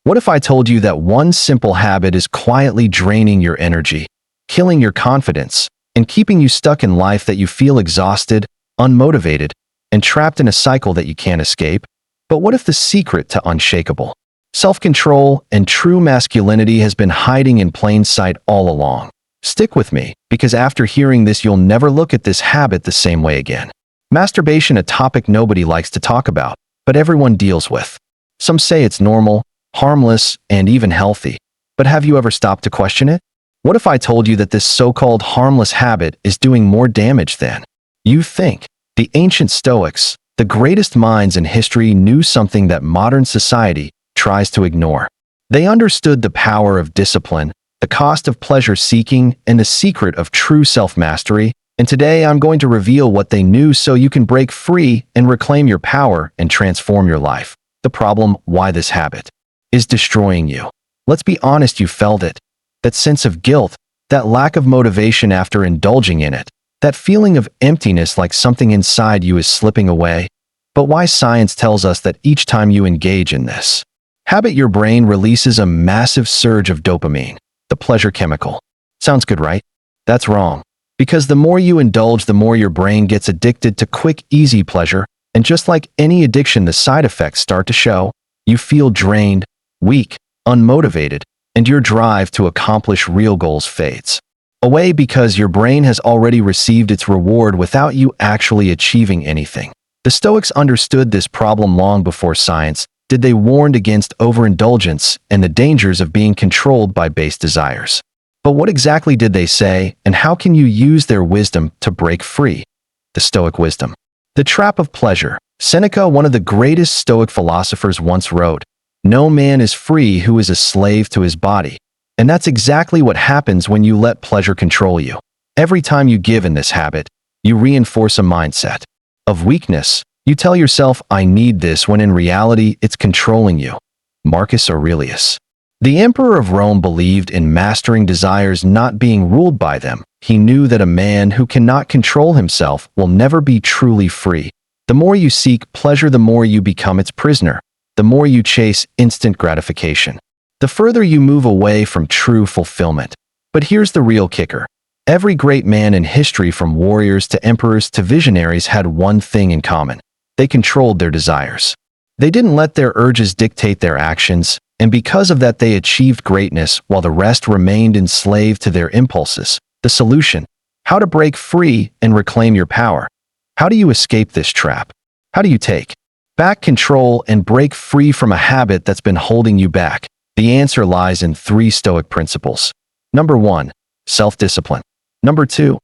What if I told you that one simple habit is quietly draining your energy, killing your confidence, and keeping you stuck in life that you feel exhausted, unmotivated, and trapped in a cycle that you can't escape? But what if the secret to unshakable self-control and true masculinity has been hiding in plain sight all along? Stick with me, because after hearing this, you'll never look at this habit the same way again. Masturbation, a topic nobody likes to talk about, but everyone deals with. Some say it's normal, harmless, and even healthy. But have you ever stopped to question it? What if I told you that this so-called harmless habit is doing more damage than you think? The ancient Stoics, the greatest minds in history, knew something that modern society tries to ignore. They understood the power of discipline, the cost of pleasure-seeking, and the secret of true self-mastery. And today I'm going to reveal what they knew so you can break free and reclaim your power and transform your life. The problem: why this habit is destroying you. Let's be honest, you felt it. That sense of guilt, that lack of motivation after indulging in it, that feeling of emptiness, like something inside you is slipping away. But why? Science tells us that each time you engage in this habit, your brain releases a massive surge of dopamine, the pleasure chemical. Sounds good, right? That's wrong. Because the more you indulge, the more your brain gets addicted to quick, easy pleasure. And just like any addiction, the side effects start to show. You feel drained, weak, unmotivated, and your drive to accomplish real goals fades away because your brain has already received its reward without you actually achieving anything. The Stoics understood this problem long before science did. They warned against overindulgence and the dangers of being controlled by base desires. But what exactly did they say, and how can you use their wisdom to break free? The Stoic wisdom. The trap of pleasure. Seneca, one of the greatest Stoic philosophers, once wrote, "No man is free who is a slave to his body." And that's exactly what happens when you let pleasure control you. Every time you give in this habit, you reinforce a mindset of weakness. You tell yourself, "I need this," when in reality, it's controlling you. Marcus Aurelius, the emperor of Rome, believed in mastering desires, not being ruled by them. He knew that a man who cannot control himself will never be truly free. The more you seek pleasure, the more you become its prisoner. The more you chase instant gratification, the further you move away from true fulfillment. But here's the real kicker. Every great man in history, from warriors to emperors to visionaries, had one thing in common. They controlled their desires. They didn't let their urges dictate their actions, and because of that, they achieved greatness while the rest remained enslaved to their impulses. The solution: how to break free and reclaim your power. How do you escape this trap? How do you take back control and break free from a habit that's been holding you back? The answer lies in 3 Stoic principles. Number 1, self-discipline. Number 2,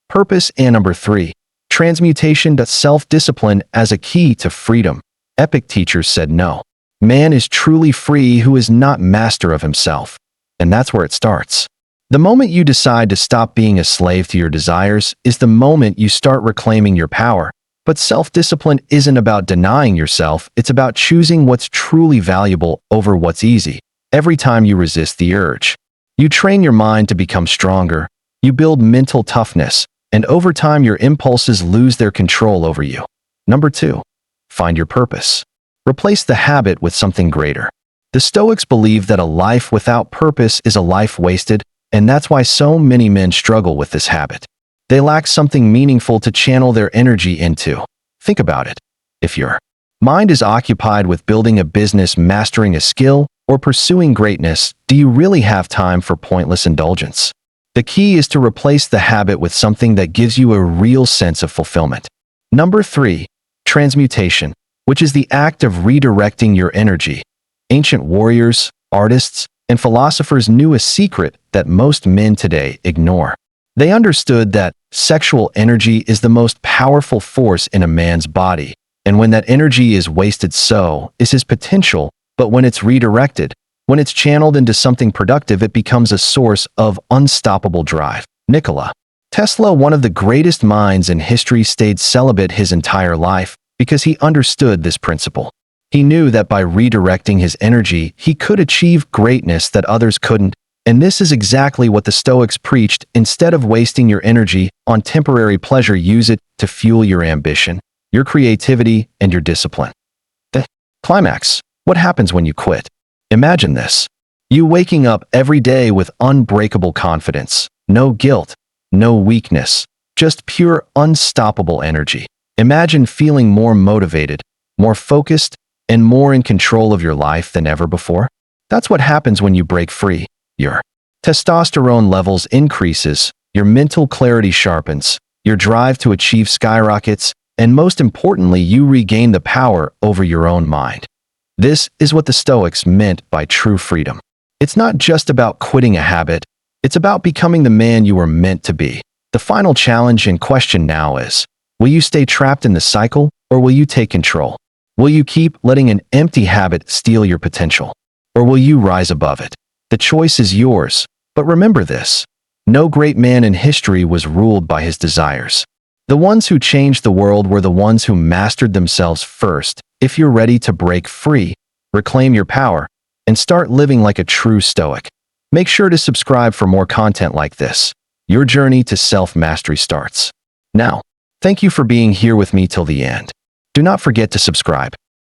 purpose. And number 3, transmutation. Self-discipline as a key to freedom. Epic teachers said no man is truly free who is not master of himself. And that's where it starts. The moment you decide to stop being a slave to your desires is the moment you start reclaiming your power. But self-discipline isn't about denying yourself, it's about choosing what's truly valuable over what's easy. Every time you resist the urge, you train your mind to become stronger, you build mental toughness, and over time your impulses lose their control over you. Number 2, find your purpose. Replace the habit with something greater. The Stoics believe that a life without purpose is a life wasted, and that's why so many men struggle with this habit. They lack something meaningful to channel their energy into. Think about it. If your mind is occupied with building a business, mastering a skill, or pursuing greatness, do you really have time for pointless indulgence? The key is to replace the habit with something that gives you a real sense of fulfillment. Number 3, transmutation, which is the act of redirecting your energy. Ancient warriors, artists, and philosophers knew a secret that most men today ignore. They understood that sexual energy is the most powerful force in a man's body, and when that energy is wasted, so is his potential. But when it's redirected, when it's channeled into something productive, it becomes a source of unstoppable drive. Nikola Tesla, one of the greatest minds in history, stayed celibate his entire life because he understood this principle. He knew that by redirecting his energy, he could achieve greatness that others couldn't. And this is exactly what the Stoics preached. Instead of wasting your energy on temporary pleasure, use it to fuel your ambition, your creativity, and your discipline. The climax. What happens when you quit? Imagine this. You waking up every day with unbreakable confidence, no guilt, no weakness, just pure unstoppable energy. Imagine feeling more motivated, more focused, and more in control of your life than ever before. That's what happens when you break free. Your testosterone levels increases, your mental clarity sharpens, your drive to achieve skyrockets, and most importantly, you regain the power over your own mind. This is what the Stoics meant by true freedom. It's not just about quitting a habit, it's about becoming the man you were meant to be. The final challenge in question now is, will you stay trapped in the cycle, or will you take control? Will you keep letting an empty habit steal your potential? Or will you rise above it? The choice is yours, but remember this. No great man in history was ruled by his desires. The ones who changed the world were the ones who mastered themselves first. If you're ready to break free, reclaim your power, and start living like a true Stoic, make sure to subscribe for more content like this. Your journey to self-mastery starts now. Thank you for being here with me till the end. Do not forget to subscribe.